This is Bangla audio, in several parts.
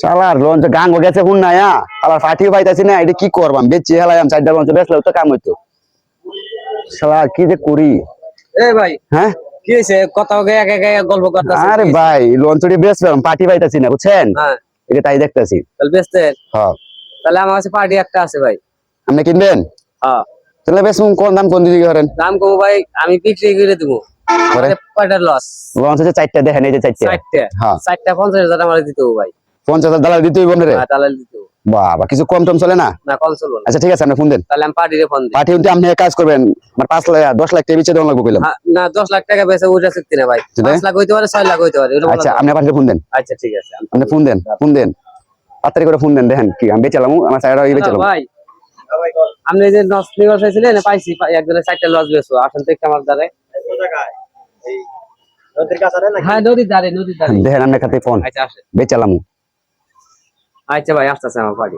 শালার লঞ্চ গাঙ্গ গেছে হুন না আবার ফাটিও পাইতাছি না, এটা কি করবাম? বেচি হেলাম 4টা লঞ্চ বেচলেও তো কাম হইতো। শালা কি যে করি। ভাই হ্যাঁ কি হয়েছে? কথা গল্প করতেছে। আরে ভাই লঞ্চটি বেচলাম, পার্টি পাইতাছি না বুঝছেন, হ্যাঁ এটা তাই দেখতাছি। তাহলে বেচতেন? হ্যাঁ তাহলে আমার কাছে পার্টি একটা আছে ভাই। আপনি কিনবেন? হ্যাঁ তাহলে বেশ কোন দাম কোন দিকে করেন? দাম কম ভাই, আমি বিক্রি করে দেবো। কয়টা লস? লঞ্চ হচ্ছে 4টা, দেখেন এই যে 4টা। চারটে। হ্যাঁ 4টা 50,000 আমার দিতে হবে ভাই। 50,000 দালাল দিতে হইব রে? হ্যাঁ দালাল দিতে হবে। বাবা কিছু কম টম চলে না? না কম চলবে না। আচ্ছা ঠিক আছে, আপনি ফোন দেন। তাহলে আমি পার্টিরে ফোন দিই। পার্টি উনতে আপনি এক কাজ করবেন, আমার 5 লাখ 10 লাখ টাকা বেচে দেওয়া লাগবে কইলাম। না 10 লাখ টাকা বেচে ওইটা চুক্তি না ভাই। 5 লাখ হইতে পারে 6 লাখ হইতে পারে। আচ্ছা আপনি পার্টিতে ফোন দেন। আচ্ছা ঠিক আছে। আপনি ফোন দেন, ফোন দেন, তাড়াতাড়ি করে ফোন দেন। দেখেন কি আমি বেচালাম, আমার সাইডা এই বেচালাম। ভাই আপনি যে লস নিবার চাইছিলেন পাইছি, একজনের 4টা লস বেচো। আসেন তো আমার দ্বারে। হ্যাঁ নদীর দ্বারে। দেখেন আপনি খাতে ফোন আচ্ছা আসেন। বেচালাম। আচ্ছা ভাই আসতেছে আমার পার্টি।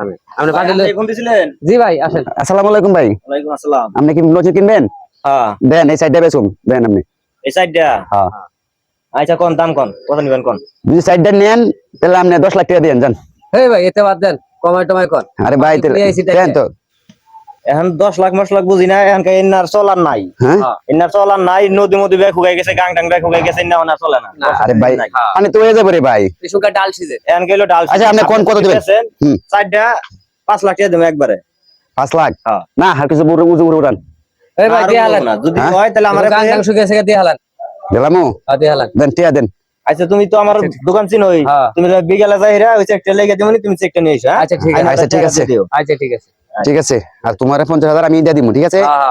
আপনি আপনি ফোন দিছিলেন? জি ভাই আসেন। আসসালামু আলাইকুম ভাই। ওয়ালাইকুম আসসালাম। আপনি কি লঞ্চ কিনবেন? হ্যাঁ দেন এই সাইডটা বেচুন, দেন আপনি। এই সাইডটা? হ্যাঁ আচ্ছা কোন দাম কোন, কত নিবেন কোন? যদি সাইডটা নেন তাহলে আপনি 10 লাখ টাকা দেন যান। ভাই এতে বাদ দেন, কমাই টমাই কর। আরে ভাই দেন তো। এখন 10 লাখ মশ লাখ বুঝি না, এখন এনার চলার নাই। হ্যাঁ এনার চলার নাই, নদী মধ্যে ব্যাগ শুকাই গেছে, গাং টাং ব্যাগ শুকাই গেছে, না ওনার চলে না। আরে ভাই পানি তো হয়ে যাবে রে ভাই। শুকা ডাল সিজে এখন গেল ডাল। আচ্ছা আপনি কোন কত দিবেন? সাইডটা 5 লাখ টাকা দেবো একবারে। 5 লাখ? হ্যাঁ। না আর কিছু উজু উড়ান। ভাই দিয়ে হালান না যদি হ্যাঁ? হয় তাহলে আমার গান গান শুকে এসে দিয়ে হালান। দিলামু দিয়ে হালান। দেন টিয়া দেন। আচ্ছা তুমি তো আমার দোকান চিনোই, হ্যাঁ। তুমি বিকেলে যাইরা ওই চেকটা লেগে দিবনি, তুমি চেকটা নিয়ে এসো। আচ্ছা ঠিক আছে। আচ্ছা ঠিক আছে, আচ্ছা ঠিক আছে। ঠিক আছে। আর তোমার 50,000 আমি দিয়ে দিব, ঠিক আছে? হ্যাঁ